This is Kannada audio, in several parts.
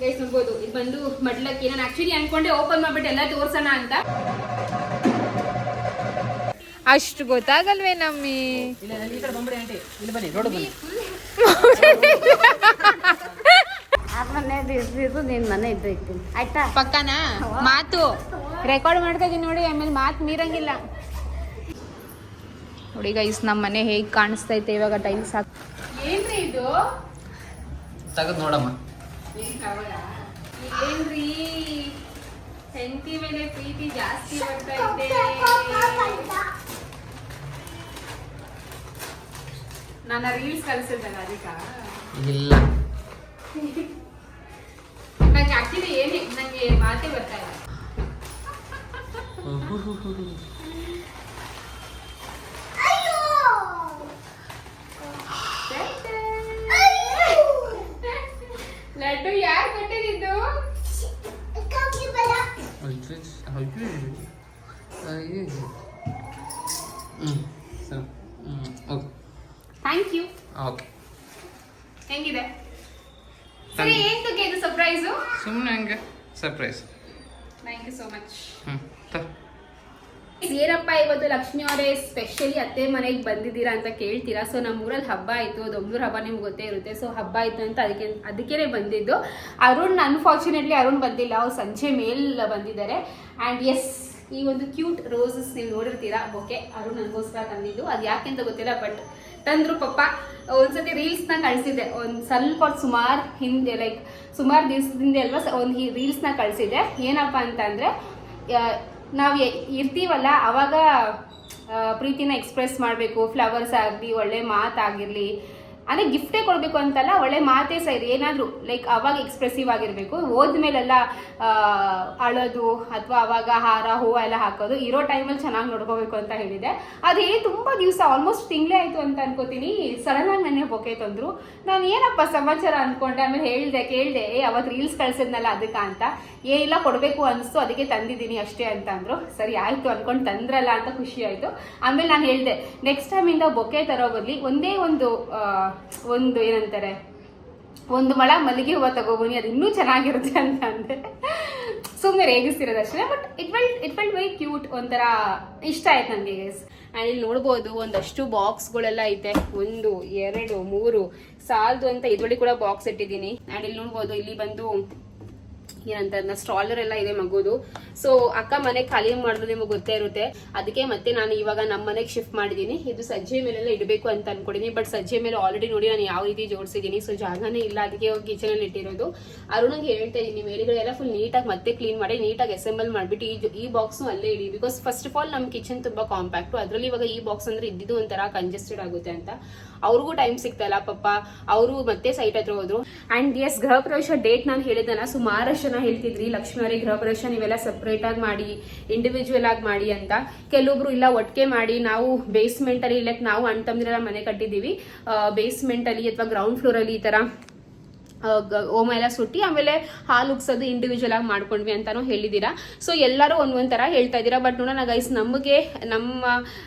ಗೈಸ್ ನೋಡ್ಬೋದು ಇದು ಬಂದು ಮಡ್ಲಕ್ಕಿ. ನಾನು ಆಕ್ಚುಲಿ ಅನ್ಕೊಂಡೆ ಓಪನ್ ಮಾಡ್ಬಿಟ್ಟು ಎಲ್ಲ ತೋರ್ಸೋಣ ಅಂತ, ಅಷ್ಟು ಗೊತ್ತಾಗಲ್ವೇ ನಮ್ಮಿ. ಆಯ್ತಾ ಪಕ್ಕನಾ ಮಾತು ರೆಕಾರ್ಡ್ ಮಾಡ್ತಾ ಇದೀನಿ ನೋಡಿ, ಆಮೇಲೆ ಮಾತು ಮೀರಂಗಿಲ್ಲ ನೋಡಿ ಗೈಸ್ ನಮ್ಮ ಮನೆ ಹೇಗೆ ಕಾಣಿಸ್ತೈತೆ ಇವಾಗ ಟೈಲ್ಸ್ ಹಾಕಿ. ಏನ್ರಿ ಇದು ತಗದ್ ನೋಡಮ್ಮ. ಏನ್ರಿ ಹೆಂಡತಿ ಮೇಲೆ ಪ್ರೀತಿ ಜಾಸ್ತಿ ಬರ್ತಾ ಇದೆ. ನನ್ನ ರೀಲ್ಸ್ ಕಳ್ಸಿದ್ದಲ್ಲ ಅದಕ್ಕ ಇಲ್ಲ ನಂಗೆ ಆಕ್ಚುಲಿ ಏನೇ ನಂಗೆ ಮಾತೇ ಬರ್ತಾ ಇಲ್ಲ. ಲಡ್ಡು ಯಾರು ಕೊಟ್ಟಿದ್ದು? Thank you. ಓಕೆ ಹೆಂಗಿದೆ ಸರಿ? ಏಂತಕ್ಕೆ ಇದು ಸರ್ಪ್ರೈಸು? ಸುಮ್ಮನೆ ಹಂಗೆ surprise. Thank you so much. ತ ಏನಪ್ಪ ಇವತ್ತು ಲಕ್ಷ್ಮಿ ಅವರೇ ಸ್ಪೆಷಲಿ ಅತ್ತೆ ಮನೆಗೆ ಬಂದಿದ್ದೀರಾ ಅಂತ ಕೇಳ್ತೀರಾ. ಸೊ ನಮ್ಮ ಊರಲ್ಲಿ ಹಬ್ಬ ಆಯಿತು, ದೊಂಬೂರು ಹಬ್ಬ ನಿಮ್ಗೆ ಗೊತ್ತೇ ಇರುತ್ತೆ. ಸೊ ಹಬ್ಬ ಆಯಿತು ಅಂತ ಅದಕ್ಕೇ ಬಂದಿದ್ದು. ಅರುಣ್ ಅನ್ಫಾರ್ಚುನೇಟ್ಲಿ ಅರುಣ್ ಬಂದಿಲ್ಲ, ಅವ್ರು ಸಂಜೆ ಮೇಲ್ ಬಂದಿದ್ದಾರೆ. ಆ್ಯಂಡ್ ಎಸ್ ಈ ಒಂದು ಕ್ಯೂಟ್ ರೋಸಸ್ ನೀವು ನೋಡಿರ್ತೀರಾ ಬೊಕೆ, ಅರುಣ್ ನನಗೋಸ್ಕರ ತಂದಿದ್ದು. ಅದು ಯಾಕೆಂತ ಗೊತ್ತಿಲ್ಲ, ಬಟ್ ತಂದ್ರು ಪಪ್ಪ. ಒಂದ್ಸತಿ ರೀಲ್ಸ್ನ ಕಳಿಸಿದ್ದೆ, ಒಂದು ಸ್ವಲ್ಪ ಸುಮಾರು ಹಿಂದೆ, ಲೈಕ್ ಸುಮಾರು ದಿವಸದಿಂದ ಅಲ್ವಾ, ಒಂದು ರೀಲ್ಸ್ನ ಕಳಿಸಿದ್ದೆ. ಏನಪ್ಪ ಅಂತಂದರೆ ನಾವು ಇರ್ತೀವಲ್ಲ ಅವಾಗ ಪ್ರೀತಿನ ಎಕ್ಸ್ಪ್ರೆಸ್ ಮಾಡಬೇಕು, ಫ್ಲವರ್ಸ್ ಆಗಲಿ, ಒಳ್ಳೆ ಮಾತಾಗಿರಲಿ, ಅಂದರೆ ಗಿಫ್ಟೇ ಕೊಡಬೇಕು ಅಂತಲ್ಲ, ಒಳ್ಳೆ ಮಾತೇ ಸರಿ ಏನಾದರೂ ಲೈಕ್ ಅವಾಗ ಎಕ್ಸ್ಪ್ರೆಸಿವ್ ಆಗಿರಬೇಕು. ಹೋದ್ಮೇಲೆಲ್ಲ ಅಳೋದು ಅಥವಾ ಅವಾಗ ಹಾರ ಹೂವು ಎಲ್ಲ ಹಾಕೋದು, ಇರೋ ಟೈಮಲ್ಲಿ ಚೆನ್ನಾಗಿ ನೋಡ್ಕೋಬೇಕು ಅಂತ ಹೇಳಿದೆ. ಅದು ಹೇಳಿ ತುಂಬ ದಿವಸ, ಆಲ್ಮೋಸ್ಟ್ ತಿಂಗಳೇ ಆಯಿತು ಅಂತ ಅನ್ಕೋತೀನಿ. ಸಡನ್ನಾಗಿ ನನಗೆ ಬೊಕೆ ತಂದರು. ನಾನು ಏನಪ್ಪ ಸಮಾಚಾರ ಅಂದ್ಕೊಂಡೆ. ಆಮೇಲೆ ಕೇಳಿದೆ ಅವತ್ತು ರೀಲ್ಸ್ ಕಳಿಸಿದ್ನಲ್ಲ ಅದಕ್ಕೆ ಅಂತ. ಏನಿಲ್ಲ ಕೊಡಬೇಕು ಅನಿಸ್ತು, ಅದಕ್ಕೆ ತಂದಿದ್ದೀನಿ ಅಷ್ಟೇ ಅಂತ ಅಂದರು. ಸರಿ ಆಯಿತು ಅಂದ್ಕೊಂಡು ತಂದ್ರಲ್ಲ ಅಂತ ಖುಷಿ ಆಯಿತು. ಆಮೇಲೆ ನಾನು ಹೇಳಿದೆ ನೆಕ್ಸ್ಟ್ ಟೈಮಿಂದ ಬೊಕೆ ತರೋ ಬದಲಿ ಒಂದೇ ಒಂದು ಏನಂತಾರೆ, ಒಂದು ಮೊಳ ಮಲ್ಲಿಗೆ ಹೂವು ತಗೋಬನ್ನಿ, ಅದು ಇನ್ನೂ ಚೆನ್ನಾಗಿರುತ್ತೆ ಅಂತ ಅಂದೆ. ಸುಮ್ಮನೆ ರೇಗಿಸ್ತಿರೋದು ಅಷ್ಟೇ. But it felt very cute, ಒಂಥರ ಇಷ್ಟ ಆಯ್ತು ನನಗೆ ಗೈಸ್. ಆ್ಯಂಡ್ ಇಲ್ಲಿ ನೋಡ್ಬೋದು ಒಂದಷ್ಟು ಬಾಕ್ಸ್ಗಳೆಲ್ಲ ಐತೆ, 1 2 3 ಸಾಲದು ಅಂತ ಇದ್ರೊಳಗೆ ಕೂಡ ಬಾಕ್ಸ್ ಇಟ್ಟಿದ್ದೀನಿ. ಆ್ಯಂಡ್ ಇಲ್ಲಿ ನೋಡ್ಬೋದು ಇಲ್ಲಿ ಬಂದು ಏನಂತ ಸ್ಟ್ರಾಲರ್ ಎಲ್ಲ ಇದೆ ಮಗುದು. ಸೊ ಅಕ್ಕ ಮನೆ ಖಾಲಿ ಮಾಡಿದ್ರು ನಿಮಗೆ ಗೊತ್ತೇ ಇರುತ್ತೆ. ಅದಕ್ಕೆ ಮತ್ತೆ ನಾನು ಇವಾಗ ನಮ್ಮ ಮನೆಗೆ ಶಿಫ್ಟ್ ಮಾಡಿದ್ದೀನಿ. ಇದು ಸಜ್ಜೆ ಮೇಲೆಲ್ಲ ಇಡಬೇಕು ಅಂತ ಅನ್ಕೊಂಡಿದ್ದೀನಿ. ಬಟ್ ಸಜ್ಜೆ ಮೇಲೆ ಆಲ್ರೆಡಿ ನೋಡಿ ನಾನು ಯಾವ ರೀತಿ ಜೋಡಿಸಿದ್ದೀನಿ. ಸೊ ಜಾಗನೇ ಇಲ್ಲ, ಅದಕ್ಕೆ ಹೋಗಿ ಕಿಚನ್ ಅಲ್ಲಿ ಇಟ್ಟಿರೋದು. ಅರುಣಿಗೆ ಹೇಳ್ತಾ ಇದ್ದೀನಿ ಮೇಲೆಗಡೆ ಎಲ್ಲ ಫುಲ್ ನೀಟಾಗಿ ಮತ್ತೆ ಕ್ಲೀನ್ ಮಾಡಿ ನೀಟಾಗಿ ಅಸೆಂಬಲ್ ಮಾಡಿಬಿಟ್ಟು ಈ ಬಾಕ್ಸ್ ಅಲ್ಲೇ ಇಡಿ. ಬಿಕಾಸ್ ಫಸ್ಟ್ ಆಫ್ ಆಲ್ ನಮ್ಮ ಕಿಚನ್ ತುಂಬಾ ಕಾಂಪ್ಯಾಕ್ಟ್. ಅದರಲ್ಲಿ ಇವಾಗ ಈ ಬಾಕ್ಸ್ ಅಂದ್ರೆ ಇದ್ದಿದ್ದು ಒಂಥರ ಕಂಜೆಸ್ಟೆಡ್ ಆಗುತ್ತೆ ಅಂತ. ಅವ್ರಿಗೂ ಟೈಮ್ ಸಿಗ್ತಲ್ಲ ಪಾಪ, ಅವರು ಮತ್ತೆ ಸೈಟ್ ಹತ್ರ ಹೋದ್ರು. ಅಂಡ್ ಎಸ್ ಗೃಹ ಪ್ರವೇಶ ಡೇಟ್ ನಾನು ಹೇಳಿದನ ಸುಮಾರಷ್ಟು ಜನ ಹೇಳ್ತಿದ್ರಿ ಲಕ್ಷ್ಮಿ ಅವರಿಗೆ ಗೃಹ ಪ್ರವೇಶ ನೀವೆಲ್ಲ ಸಪ್ರೇಟ್ ಆಗಿ ಮಾಡಿ, ಇಂಡಿವಿಜುವಲ್ ಆಗಿ ಮಾಡಿ ಅಂತ. ಕೆಲವೊಬ್ರು ಇಲ್ಲ ಒಟ್ಟಿಗೆ ಮಾಡಿ, ನಾವು ಬೇಸ್ಮೆಂಟ್ ಅಲ್ಲಿ ಲೈಕ್ ನಾವು ಅಣ್ಣ ತಮ್ಮದಿರೆಲ್ಲ ಮನೆ ಕಟ್ಟಿದೀವಿ, ಬೇಸ್ಮೆಂಟ್ ಅಲ್ಲಿ ಅಥವಾ ಗ್ರೌಂಡ್ ಫ್ಲೋರ್ ಅಲ್ಲಿ ಈ ತರ ಓಮ ಎಲ್ಲ ಸುಟ್ಟಿ ಆಮೇಲೆ ಹಾಲು ಉಗ್ಸೋದು ಇಂಡಿವಿಜುವಲ್ ಆಗಿ ಮಾಡ್ಕೊಂಡ್ವಿ ಅಂತಾನು ಹೇಳಿದೀರಾ. ಸೊ ಎಲ್ಲರೂ ಒಂದೊಂದ್ ತರ ಹೇಳ್ತಾ ಇದ್ದೀರಾ. ಬಟ್ ನೋಡೋಣ ಗೈಸ್, ನಮಗೆ ನಮ್ಮ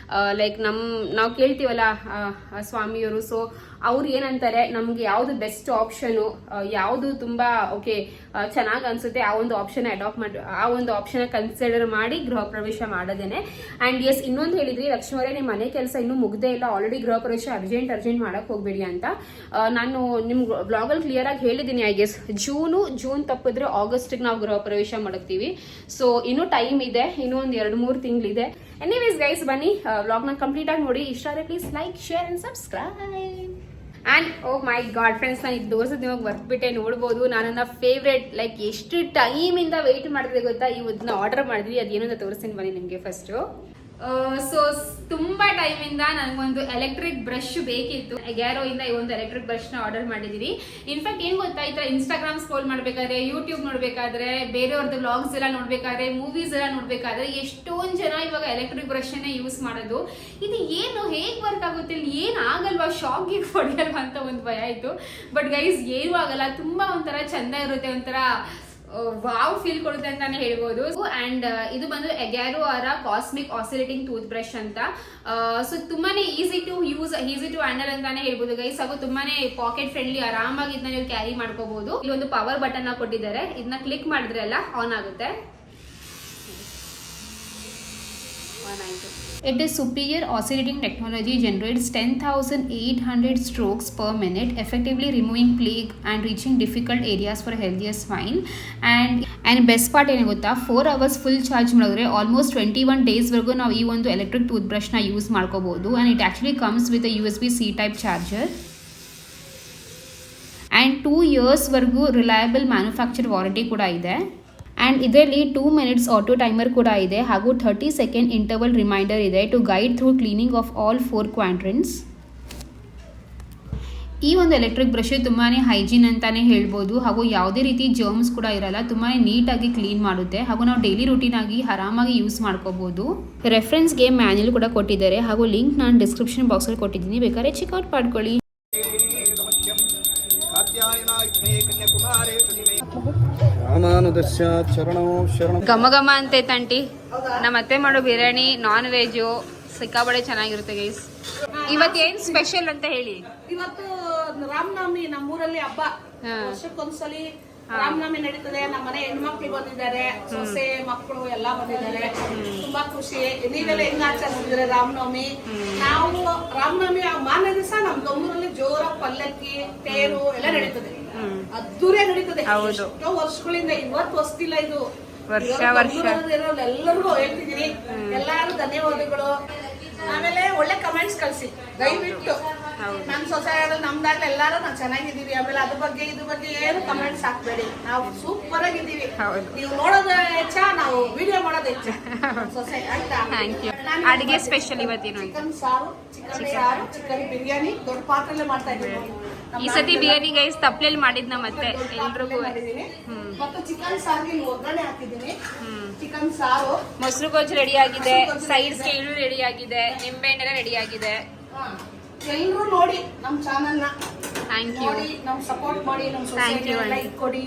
ಲೈಕ್ ನಾವು ಕೇಳ್ತೀವಲ್ಲ ಸ್ವಾಮಿಯವರು, ಸೊ ಅವ್ರು ಏನಂತಾರೆ ನಮ್ಗೆ ಯಾವ್ದು ಬೆಸ್ಟ್ ಆಪ್ಷನು, ಯಾವ್ದು ತುಂಬಾ ಓಕೆ ಚೆನ್ನಾಗಿ ಅನ್ಸುತ್ತೆ ಆ ಒಂದು ಆಪ್ಷನ್ ಅಡಾಪ್ಟ್ ಮಾಡಿ, ಆ ಒಂದು ಆಪ್ಷನ್ ಕನ್ಸಿಡರ್ ಮಾಡಿ ಗೃಹ ಪ್ರವೇಶ ಮಾಡೋದೇನೆ. ಅಂಡ್ ಎಸ್ ಇನ್ನೊಂದು ಹೇಳಿದ್ರಿ ಲಕ್ಷ್ಮೀವರೇ ನಿಮ್ಮ ಮನೆ ಕೆಲಸ ಇನ್ನೂ ಮುಗ್ದೇ ಇಲ್ಲ, ಆಲ್ರೆಡಿ ಗೃಹ ಪ್ರವೇಶ ಅರ್ಜೆಂಟ್ ಮಾಡಕ್ ಹೋಗ್ಬೇಡಿ ಅಂತ. ನಾನು ನಿಮ್ ಬ್ಲಾಗ್ ಅಲ್ಲಿ ಕ್ಲಿಯರ್ ಆಗಿ ಹೇಳಿದ್ದೀನಿ. ಐ ಗೆಸ್ ಜೂನ್ ತಪ್ಪಿದ್ರೆ ಆಗಸ್ಟ್ಗೆ ನಾವು ಗೃಹ ಪ್ರವೇಶ ಮಾಡ್ತೀವಿ. ಸೊ ಇನ್ನೂ ಟೈಮ್ ಇದೆ, ಇನ್ನೂ ಒಂದು 2-3 ತಿಂಗಳಿದೆ. ಎನಿವೇಸ್ ಗೈಸ್ ಬನ್ನಿ ವ್ಲಾಗ್ನ ಕಂಪ್ಲೀಟ್ ಆಗಿ ನೋಡಿ. ಇಷ್ಟ ಆದರೆ please like, share and subscribe. And oh my god friends, ನಾನು ಇದು ತೋರಿಸೋದು ನಿಮಗೆ ಬರ್ಬಿಟ್ಟೆ ನೋಡ್ಬೋದು. ನನ್ನ ಫೇವ್ರೇಟ್ ಲೈಕ್ ಎಷ್ಟು ಟೈಮಿಂದ ವೆಯ್ಟ್ ಮಾಡಿದ್ರೆ ಗೊತ್ತಾ, ಇವನ್ನ ಆರ್ಡರ್ ಮಾಡಿದ್ವಿ. ಅದೇನು ಅಂತ ತೋರಿಸ್ತೀನಿ ಬನ್ನಿ ನಿಮಗೆ ಫಸ್ಟು. ಸೊ ತುಂಬಾ ಟೈಮಿಂದ ನನಗೊಂದು ಎಲೆಕ್ಟ್ರಿಕ್ ಬ್ರಷ್ ಬೇಕಿತ್ತು. ಗ್ಯಾರೋ ಇಂದ ಈ ಒಂದು ಎಲೆಕ್ಟ್ರಿಕ್ ಬ್ರಷ್ ನ ಆರ್ಡರ್ ಮಾಡಿದೀನಿ. ಇನ್ಫ್ಯಾಕ್ಟ್ ಏನ್ ಗೊತ್ತಾ, ಈ ತರ ಇನ್ಸ್ಟಾಗ್ರಾಮ್ ಸ್ಕ್ರೋಲ್ ಮಾಡ್ಬೇಕಾದ್ರೆ, ಯೂಟ್ಯೂಬ್ ನೋಡ್ಬೇಕಾದ್ರೆ, ಬೇರೆಯವ್ರದ್ದು ವ್ಲಾಗ್ಸ್ ಎಲ್ಲ ನೋಡ್ಬೇಕಾದ್ರೆ, ಮೂವೀಸ್ ಎಲ್ಲ ನೋಡ್ಬೇಕಾದ್ರೆ ಎಷ್ಟೊಂದ್ ಜನ ಇವಾಗ ಎಲೆಕ್ಟ್ರಿಕ್ ಬ್ರಷ್ ಅನ್ನೇ ಯೂಸ್ ಮಾಡೋದು. ಇದು ಏನು ಹೇಗ್ ವರ್ಕ್ ಆಗುತ್ತೆ, ಏನ್ ಆಗಲ್ವಾ, ಶಾಕ್ ಹೊಡೆಯಲ್ವಾ ಅಂತ ಒಂದು ಭಯ ಆಯ್ತು. ಬಟ್ ಗೈಸ್ ಏನೂ ಆಗಲ್ಲ, ತುಂಬಾ ಒಂಥರ ಚಂದ ಇರುತ್ತೆ, ಒಂಥರ ವಾವ್ ಫೀಲ್ ಕೊಡುತ್ತೆ ಅಂತಾನೆ ಹೇಳ್ಬೋದು. ಅಂಡ್ ಇದು ಬಂದು ಎಗ್ಯಾರೋ ಅವರ ಕಾಸ್ಮಿಕ್ ಆಸಿಲೇಟಿಂಗ್ ಟೂತ್ ಬ್ರಷ್ ಅಂತ. ಸೊ ತುಂಬಾನೇ easy to use, easy to handle ಅಂತಾನೆ ಹೇಳ್ಬೋದು ಗೈಸ್. ಹಾಗೂ ತುಂಬಾನೇ ಪಾಕೆಟ್ ಫ್ರೆಂಡ್ಲಿ, ಆರಾಮಾಗಿ ಇದನ್ನ ನೀವು ಕ್ಯಾರಿ ಮಾಡ್ಕೋಬಹುದು. ಇಲ್ಲಿ ಒಂದು ಪವರ್ ಬಟನ್ ಕೊಟ್ಟಿದ್ದಾರೆ, ಇದನ್ನ ಕ್ಲಿಕ್ ಮಾಡಿದ್ರೆ ಎಲ್ಲ ಆನ್ ಆಗುತ್ತೆ. It is superior oscillating technology, generates 10,800 strokes per minute, effectively removing plaque and reaching difficult areas for healthier spine. And best part ಏನು ಗೊತ್ತಾ, 4 hours ಫುಲ್ ಚಾರ್ಜ್ ಮಾಡಿದ್ರೆ ಆಲ್ಮೋಸ್ಟ್ 21 ಡೇಸ್ವರೆಗೂ ನಾವು ಈ ಒಂದು ಎಲೆಕ್ಟ್ರಿಕ್ ಟೂತ್ ಬ್ರಷ್ನ ಯೂಸ್ ಮಾಡ್ಕೋಬಹುದು. And it actually comes with USB-C type charger. And 2 yearsವರೆಗೂ ರಿಲಯಬಲ್ ಮ್ಯಾನುಫ್ಯಾಕ್ಚರ್ ವಾರಂಟಿ ಕೂಡ ಇದೆ. ಆ್ಯಂಡ್ ಇದರಲ್ಲಿ 2 minutes ಆಟೋ ಟೈಮರ್ ಕೂಡ ಇದೆ, ಹಾಗೂ 30 second ಇಂಟರ್ವಲ್ ರಿಮೈಂಡರ್ ಇದೆ to guide through cleaning of all 4 quadrants. ಈ ಒಂದು ಎಲೆಕ್ಟ್ರಿಕ್ ಬ್ರಷ್ ತುಂಬಾ ಹೈಜೀನ್ ಅಂತಾನೆ ಹೇಳ್ಬೋದು, ಹಾಗೂ ಯಾವುದೇ ರೀತಿ ಜರ್ಮ್ಸ್ ಕೂಡ ಇರಲ್ಲ, ತುಂಬಾ ನೀಟಾಗಿ ಕ್ಲೀನ್ ಮಾಡುತ್ತೆ, ಹಾಗೂ ನಾವು ಡೈಲಿ ರೂಟೀನ್ ಆಗಿ ಆರಾಮಾಗಿ ಯೂಸ್ ಮಾಡ್ಕೋಬಹುದು. ರೆಫರೆನ್ಸ್ಗೆ ಮ್ಯಾನ್ಯಲ್ ಕೂಡ ಕೊಟ್ಟಿದ್ದಾರೆ, ಹಾಗೂ ಲಿಂಕ್ ನಾನು ಡಿಸ್ಕ್ರಿಪ್ಷನ್ ಬಾಕ್ಸಲ್ಲಿ ಕೊಟ್ಟಿದ್ದೀನಿ, ಬೇಕಾದ್ರೆ ಚೆಕ್ಔಟ್ ಮಾಡ್ಕೊಳ್ಳಿ. ಘಮ ಘಮ ಅಂತೈತೆ ಆಂಟಿ. ನಮ್ಮ ಅತ್ತೆ ಮಾಡೋ ಬಿರಿಯಾನಿ ನಾನ್ ವೆಜ್ ಸಿಕ್ಕಾಬಡೆ ಚೆನ್ನಾಗಿರುತ್ತೆ ಗೈಸ್. ಇವತ್ತೇನ್ ಸ್ಪೆಷಲ್ ಅಂತ ಹೇಳಿ. ಇವತ್ತು ರಾಮನವಮಿ, ನಮ್ಮೂರಲ್ಲಿ ಹಬ್ಬ. ವರ್ಷಕ್ಕೊಂದ್ಸಲಿ ರಾಮನವಮಿ ನಡೀತದೆ. ನಮ್ಮ ಮನೆ ಹೆಣ್ಮಕ್ಳು ಬಂದಿದ್ದಾರೆ, ಸೊಸೆ ಮಕ್ಕಳು ಎಲ್ಲ ಬಂದಿದ್ದಾರೆ. ತುಂಬಾ ಖುಷಿ. ನೀವೆಲ್ಲ ಹೆಂಗ್ ಆಚರಿಸಿದ್ರೆ ರಾಮನವಮಿ? ನಾವು ರಾಮನವಮಿ ಮಾರನೇ ದಿವಸ ನಮ್ ದೊಂಬೂರಲ್ಲಿ ಜೋರ ಪಲ್ಲಕ್ಕಿ, ತೇರು ಎಲ್ಲ ನಡೀತದೆ, ಅದ್ದೂರೇ ನಡೀತದೆ. ಎಷ್ಟೋ ವರ್ಷಗಳಿಂದ, ಇವತ್ತು ಹೊಸ್ತಿಲ್ಲ ಇದು. ಎಲ್ಲರಿಗೂ ಹೇಳ್ತಿದೀನಿ, ಎಲ್ಲಾರು ಧನ್ಯವಾದಗಳು. ಆಮೇಲೆ ಒಳ್ಳೆ ಕಮೆಂಟ್ಸ್ ಕಳ್ಸಿ ದಯವಿಟ್ಟು. ನಮ್ ಸೊಸೈಟಿ ನಮ್ದಾಗ್ಲಿ ಎಲ್ಲಾರು ನಾವು ಚೆನ್ನಾಗಿದ್ದೀವಿ. ಆಮೇಲೆ ಅದ್ರ ಬಗ್ಗೆ ಇದ್ರ ಬಗ್ಗೆ ಏನು ಕಮೆಂಟ್ಸ್ ಹಾಕ್ಬೇಡಿ. ನಾವು ಸೂಪರ್ ಆಗಿದ್ದೀವಿ. ನೀವು ನೋಡೋದು ಹೆಚ್ಚ, ನಾವು ವಿಡಿಯೋ ಮಾಡೋದು ಹೆಚ್ಚ. ಸೊಸೈಟಿ ಅಂತ ಅಡಿಗೆ ಸ್ಪೆಷಲ್ ಇವತ್ತೇನು? ಚಿಕನ್ ಸಾರು, ಚಿಕನ್ ಬಿರಿಯಾನಿ ದೊಡ್ಡ ಪಾತ್ರೆಲ್ಲೇ ಮಾಡ್ತಾ ಇದ್ದೀವಿ. ಈ ಸತಿ ಬಿರಿಯಾನಿ ಗೈಸ್ ತಪ್ಪಲೆಲ್ಲಿ ಮಾಡಿದ್ನ ಮತ್ತೆ ಎಲ್ರಿಗೂ. ಮತ್ತೆ ಚಿಕನ್ ಸಾರಿಗೆ ಒಗ್ಗರಣೆ ಹಾಕಿದ್ದೀನಿ. ಚಿಕನ್ ಸಾರು, ಮೊಸರು ಗೊಜ್ಜು ರೆಡಿ ಆಗಿದೆ, ಸೈಡ್ಸ್ ಕೇಳು ರೆಡಿ ಆಗಿದೆ, ನಿಂಬೆ ಹಣ್ಣೆಲ್ಲ ರೆಡಿ ಆಗಿದೆ. ಎಲ್ಲರೂ ನೋಡಿ ನಮ್ ಚಾನಲ್ ನ, ಥ್ಯಾಂಕ್ ಯು, ನೋಡಿ ನಮ್ ಸಪೋರ್ಟ್ ಮಾಡಿ, ನಮ್ ಸೊಸೈಟಿ ಲೈಕ್ ಕೊಡಿ.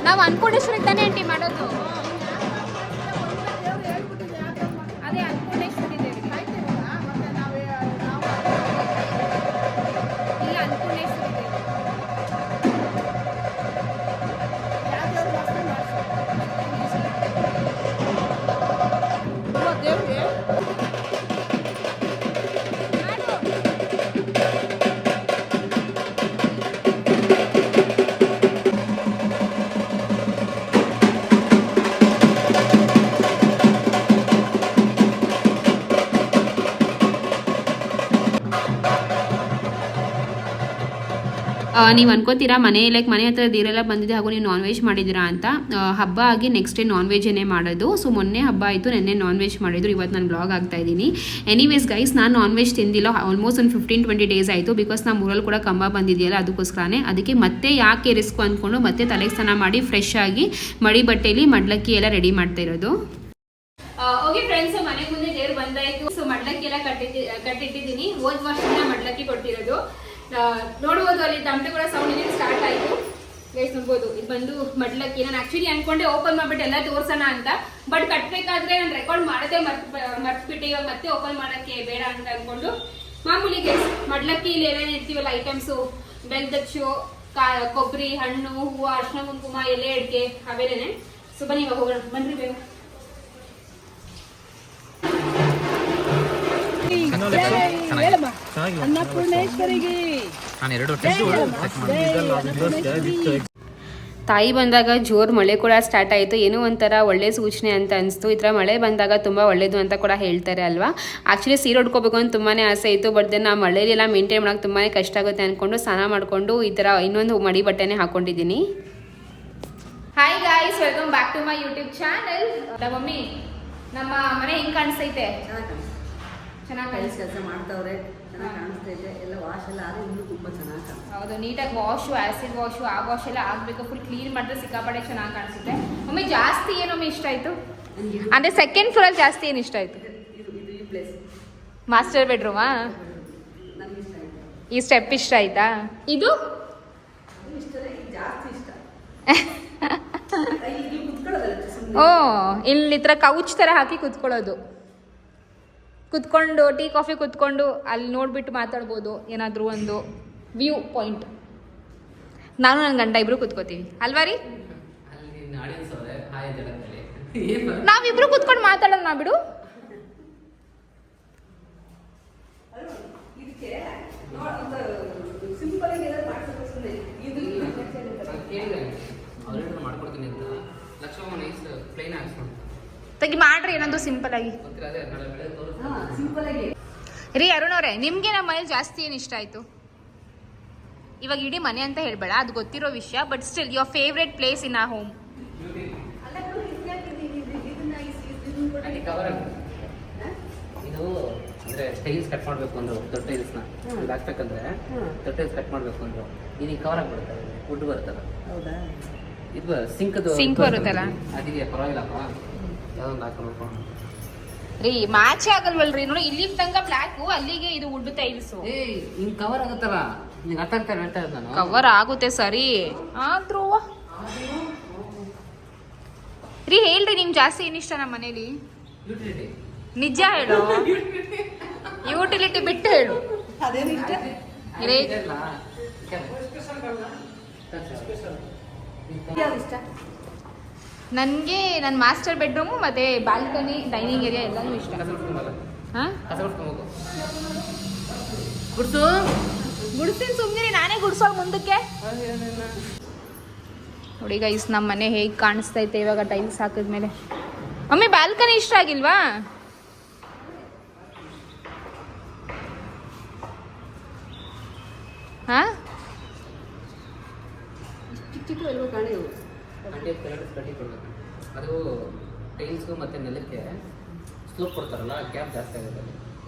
ನಾವು ಅನ್ಪೂರ್ಣೇಶ್ವರಿಗೆ ತಾನೇ ಆಂಟಿ ಮಾಡೋದು. ಅದೇ ಅನ್ಪೂರ್ಣೇಶ್ವರಿ ದೇವಿ. ಇಲ್ಲ, ಅನ್ಪೂರ್ಣೇಶ್ವರಿ ದೇವಿ. ನೀವು ಅನ್ಕೋತೀರಾ ಮನೆ ಹತ್ರ ನೀರೆಲ್ಲ ಬಂದಿದೆ, ಹಾಗೂ ನೀವು ನಾನ್ ವೆಜ್ ಮಾಡಿದ್ದೀರಾ ಅಂತ. ಹಬ್ಬ ಆಗಿ ನೆಕ್ಸ್ಟ್ ಡೇ ನಾನ್ ವೆಜ್ಜೇ ಮಾಡೋದು. ಸೊ ಮೊನ್ನೆ ಹಬ್ಬ ಆಯಿತು, ನೆನ್ನೆ ನಾನ್ ವೆಜ್ ಮಾಡಿದ್ರು, ಇವತ್ತು ನಾನು ಬ್ಲಾಗ್ ಆಗ್ತಾ ಇದ್ದೀನಿ. ಎನಿವೇಸ್ ಗೈಸ್, ನಾನು ನಾನ್ ವೆಜ್ ತಿಂದಿಲ್ಲ ಆಲ್ಮೋಸ್ಟ್ ಒಂದು 15-20 ಡೇಸ್ ಆಯಿತು. ಬಿಕಾಸ್ ನಮ್ಮ ಊರಲ್ಲಿ ಕೂಡ ಕಂಬ ಬಂದಿದೆಯಲ್ಲ, ಅದಕ್ಕೋಸ್ಕರನೇ. ಅದಕ್ಕೆ ಮತ್ತೆ ಯಾಕೆ ರಿಸ್ಕ್ ಅಂದ್ಕೊಂಡು ಮತ್ತೆ ತಲೆಗೆ ಸ್ನಾನ ಮಾಡಿ ಫ್ರೆಶ್ ಆಗಿ ಮಡಿ ಬಟ್ಟೆಯಲ್ಲಿ ಮಡ್ಲಕ್ಕಿ ಎಲ್ಲ ರೆಡಿ ಮಾಡ್ತಾ ಇರೋದು. ಓಕೆ ಫ್ರೆಂಡ್ಸ್, ಮನೆ ಮುಂದೆ ದೇವ್ರು ಬಂದಾಯಿತು. ಸೊ ಮಡ್ಲಕ್ಕಿ ಎಲ್ಲ ಕಟ್ಟಿಟ್ಟಿದ್ದೀನಿ. ಹೋದ ವರ್ಷದಿಂದ ಮಡ್ಲಕ್ಕಿ ಕೊಟ್ಟಿರೋದು ನೋಡ್ಬೋದು. ಅಲ್ಲಿ ತಮಟೆ ಕೂಡ ಸೌಂಡ್ ಇದೆ, ಸ್ಟಾರ್ಟ್ ಆಯಿತು ಗೈಸ್. ನೋಡ್ಬೋದು, ಇದು ಬಂದು ಮಡ್ಲಕ್ಕಿ. ನಾನು ಆಕ್ಚುಲಿ ಅನ್ಕೊಂಡೆ ಓಪನ್ ಮಾಡ್ಬಿಟ್ಟು ಎಲ್ಲ ತೋರ್ಸೋಣ ಅಂತ, ಬಟ್ ಕಟ್ಬೇಕಾದ್ರೆ ನಾನು ರೆಕಾರ್ಡ್ ಮಾಡದೆ ಮರ್ತ್ಬಿಟ್ಟು ಇವಾಗ ಮತ್ತೆ ಓಪನ್ ಮಾಡೋಕ್ಕೆ ಬೇಡ ಅಂತ ಅನ್ಕೊಂಡು ಮಾಮೂಲಿ ಗೈಸ್ ಮಡ್ಲಕ್ಕಿ ಇಲ್ಲಿ ಏನೇನು ಇರ್ತೀವಲ್ಲ ಐಟಮ್ಸು, ಬೆಲ್ದಚ್ಚು, ಕೊಬ್ಬರಿ, ಹಣ್ಣು, ಹೂವು, ಅರ್ಶಿನ, ಕುಂಕುಮ, ಎಲೆ ಅಡಿಕೆ ಅವೆಲ್ಲನೆ. ಸೊ ಬನ್ನಿ ಇವಾಗ ಹೋಗೋಣ, ಬನ್ರಿ ಬೇಗ. ಅನ್ನಪೂರ್ಣೇಶ್ವರಿಗೆ ತಾಯಿ ಬಂದಾಗ ಜೋರು ಮಳೆ ಕೂಡ ಸ್ಟಾರ್ಟ್ ಆಯಿತು. ಏನೋ ಒಂಥರ ಒಳ್ಳೆ ಸೂಚನೆ ಅಂತ ಅನಿಸ್ತು. ಈ ಥರ ಮಳೆ ಬಂದಾಗ ತುಂಬ ಒಳ್ಳೇದು ಅಂತ ಕೂಡ ಹೇಳ್ತಾರೆ ಅಲ್ವಾ. ಆ್ಯಕ್ಚುಲಿ ಸೀರೆ ಉಟ್ಕೋಬೇಕು ಅಂತ ತುಂಬಾ ಆಸೆ ಇತ್ತು, ಬಟ್ ದೆನ್ ಆ ಮಳೆಯೆಲ್ಲ ಮೇಂಟೈನ್ ಮಾಡೋಕ್ಕೆ ತುಂಬಾ ಕಷ್ಟ ಆಗುತ್ತೆ ಅಂದ್ಕೊಂಡು ಸ್ನಾನ ಮಾಡಿಕೊಂಡು ಈ ಥರ ಇನ್ನೊಂದು ಮಡಿ ಬಟ್ಟೆನೇ ಹಾಕ್ಕೊಂಡಿದ್ದೀನಿ. Hi guys, welcome back to my YouTube channel. Mummy, ನಮ್ಮ ಮನೆ ಹೆಂಗೆ ಕಾಣಿಸ್ತೈತೆ? ಚೆನ್ನಾಗಿ ಕೆಲಸ ಮಾಡ್ತಾವ್ರೆ. ಚೆನ್ನಾಗಿ ಕಾಣಿಸ್ತಾ ಇದೆ. ಎಲ್ಲ ವಾಶ್ ಎಲ್ಲ ಆದರೆ ಇನ್ನೂ ತುಂಬ ಚೆನ್ನಾಗಿ ಕಾಣಿಸ್ತಾ ಹೌದು, ನೀಟಾಗಿ ವಾಶು, ಆ್ಯಸಿಡ್ ವಾಶು, ಆ ವಾಶ್ ಎಲ್ಲ ಆಗಬೇಕು. ಫುಲ್ ಕ್ಲೀನ್ ಮಾಡಿದ್ರೆ ಸಿಕ್ಕಾಪಟ್ಟೆ ಚೆನ್ನಾಗಿ ಕಾಣಿಸುತ್ತೆ. ಒಮ್ಮೆ ಜಾಸ್ತಿ ಏನೊಮ್ಮೆ ಇಷ್ಟ ಆಯಿತು ಅಂದರೆ ಸೆಕೆಂಡ್ ಫ್ಲೋರಲ್ಲಿ ಜಾಸ್ತಿ ಏನು ಇಷ್ಟ ಆಯಿತು? ಇದು ಈ ಪ್ಲೇಸ್ ಮಾಸ್ಟರ್ ಬೆಡ್ರೂಮಾ? ನನಗೆ ಇಷ್ಟ ಆಯಿತು. ಈ ಸ್ಟೆಪ್ ಇಷ್ಟ ಆಯ್ತಾ? ಇದು ಅದು ಇಷ್ಟನೇ, ಇದು ಜಾಸ್ತಿ ಇಷ್ಟ. ಇಲ್ಲಿ ಕುತ್ಕೊಳ್ಳೋದಲ್ಲ ಸುಮ್ಮನೆ. ಓ, ಇಲ್ಲಿ ಈ ಥರ ಕೌಚ್ ಥರ ಹಾಕಿ ಕುತ್ಕೊಳ್ಳೋದು. ಕುತ್ಕೊಂಡು ಟೀ ಕಾಫಿ ಕುತ್ಕೊಂಡು ಅಲ್ಲಿ ನೋಡ್ಬಿಟ್ಟು ಮಾತಾಡ್ಬೋದು, ಏನಾದರೂ ಒಂದು ವ್ಯೂ ಪಾಯಿಂಟ್. ನಾನು ನನ್ನ ಗಂಡ ಇಬ್ರು ಕುತ್ಕೋತೀವಿ ಅಲ್ವಾ ರೀ? ಅಲ್ಲಿ ಆಡಿಯನ್ಸ್ ಅವರೇ ಹಾಯ್ ಅಂತ ಹೇಳಿ ನಾವಿಬ್ರು ಕುತ್ಕೊಂಡು ಮಾತಾಡೋಣ ಬಿಡು. ಇದಕ್ಕೆ ಸಿಂಪಲ್ ಆಗಿ ಏನಾದ್ರು ಮಾಡ್ಸೋದು ಸುಮ್ಮನೆ. ಇದು ಕೇಳಿದೆ ಆಲ್ರೆಡಿ ಮಾಡ್ಕೊಡ್ತೀನಿ ಅಂತ. ಲಕ್ಷ್ಮಮ್ಮ ನೈಸ್ ಪ್ಲೇನ್ ಹಾಕ್ಸ್ಕೊಂಡು ತೆಗಿ ಮಾಡ್ರಿ ಏನಾದ್ರು ಸಿಂಪಲ್ ಆಗಿ. ಗೊತ್ತಿಲ್ಲ, ಅದೇ ನಾಳೆ ಬೆಳಗ್ಗೆ ತೋರಿಸ್ತೀನಿ. ಹಾಂ ಸಿಂಪಲ್ ಆಗಿ. ರೀ ಅರುಣ್ ಅವರೇ, ನಿಮಗೆ ನಮ್ಮ ಮನೇಲಿ ಜಾಸ್ತಿ ಏನು ಇಷ್ಟ ಆಯಿತು? ಇವಾಗ ಇಡೀ ಮನೆ ಅಂತ ಹೇಳ್ಬೇಡ, ಅದು ಗೊತ್ತಿರೋ ವಿಷಯ. But still your favourite place in ಆ ಹೋಮ್. ಅಲ್ಲ ಬಿಡು, ಇದನ್ನ ಅಲ್ಲಿ ಕವರ್ ಇದು ಅಂದರೆ ಟೈಲ್ಸ್ ಕಟ್ ಮಾಡಬೇಕು ಅಂದರು, ದೊಡ್ಡ ಟೈಲ್ಸ್ನ ಹಾಕ್ಬೇಕಂದ್ರೆ ದೊಡ್ಡ ಟೈಲ್ಸ್ ಕಟ್ ಮಾಡಬೇಕು ಅಂದರು. ಇದೀಗ ಕವರ್ ಆಗಿಬಿಡುತ್ತೆ, ವುಡ್ ಬರುತ್ತಲ್ಲ. ಹೌದಾ? ಇದು ಸಿಂಕ್ದು Sink ಬರುತ್ತಲ್ಲ? ಅದಕ್ಕೆ ಪರವಾಗಿಲ್ಲಪ್ಪ, ಯಾವುದೊಂದು ಹಾಕೊಂಡು ರೀ ಮ್ಯಾಚ್ ಆಗಲ್ವಲ್ರಿ? ನೋಡಿ ಇಲ್ಲಿ ತನಕ ಬ್ಲ್ಯಾಕು, ಅಲ್ಲಿಗೆ ಇದು ವುಡ್ ಟೈಲ್ಸು. ಹಿಂಗೆ ಕವರ್ ಆಗುತ್ತಲ್ಲ, ನಿಂಗೆ ಅರ್ಥ ಆಗ್ತಾ ಹೇಳ್ತಾ ಇರೋದು ನಾನು. ಕವರ್ ಆಗುತ್ತೆ ಸರಿ, ಆದ್ರೂ ರೀ ಹೇಳ್ರಿ, ನಿಮ್ಗೆ ಜಾಸ್ತಿ ಏನಿಷ್ಟ ನಮ್ಮ ಮನೇಲಿ? ಯುಟಿಲಿಟಿ ನಿಜ ಹೇಳು, ಯುಟಿಲಿಟಿ ಬಿಟ್ಟು ಹೇಳು. ಅದೇನು ಇಷ್ಟ? ರೇ ಯಾವ್ದು ಇಷ್ಟ? ನನಗೆ ನನ್ನ ಮಾಸ್ಟರ್ ಬೆಡ್ರೂಮು ಮತ್ತು ಬಾಲ್ಕನಿ, ಡೈನಿಂಗ್ ಏರಿಯಾ ಎಲ್ಲನೂ ಇಷ್ಟ. ಹಾಂ, ಕಸ ಬಿಡ್ಸ್ಕೊಂಬೋಗು ಗುಡ್ಸು. ಗುಡಿಸ್ತೀನಿ ಸುಮ್ಮನೆ, ನಾನೇ ಗುಡ್ಸೋಳು ಮುಂದಕ್ಕೆ. ನೋಡಿ ಗೈಸ್, ನಮ್ಮ ಮನೆ ಹೇಗೆ ಕಾಣಿಸ್ತೈತೆ ಇವಾಗ ಟೈಲ್ಸ್ ಹಾಕಿದ್ಮೇಲೆ. ಮಮ್ಮಿ ಬಾಲ್ಕನಿ ಇಷ್ಟ ಆಗಿಲ್ವಾ? ಹಾಂ, ಚಿಕ್ಕ ಚಿಕ್ಕ ಎಲ್ಲೋ ಕಾಣೆವು. ಅಂಟಿ ಕಟ್ಟಿ ಕೊಡ್ಬೇಕು. ಅದು ಟೈಲ್ಸ್ಗೂ ಮತ್ತು ನೆಲಕ್ಕೆ ಸ್ಲೋಪ್ ಕೊಡ್ತಾರಲ್ಲ, ಗ್ಯಾಪ್ ಜಾಸ್ತಿ ಆಗುತ್ತೆ.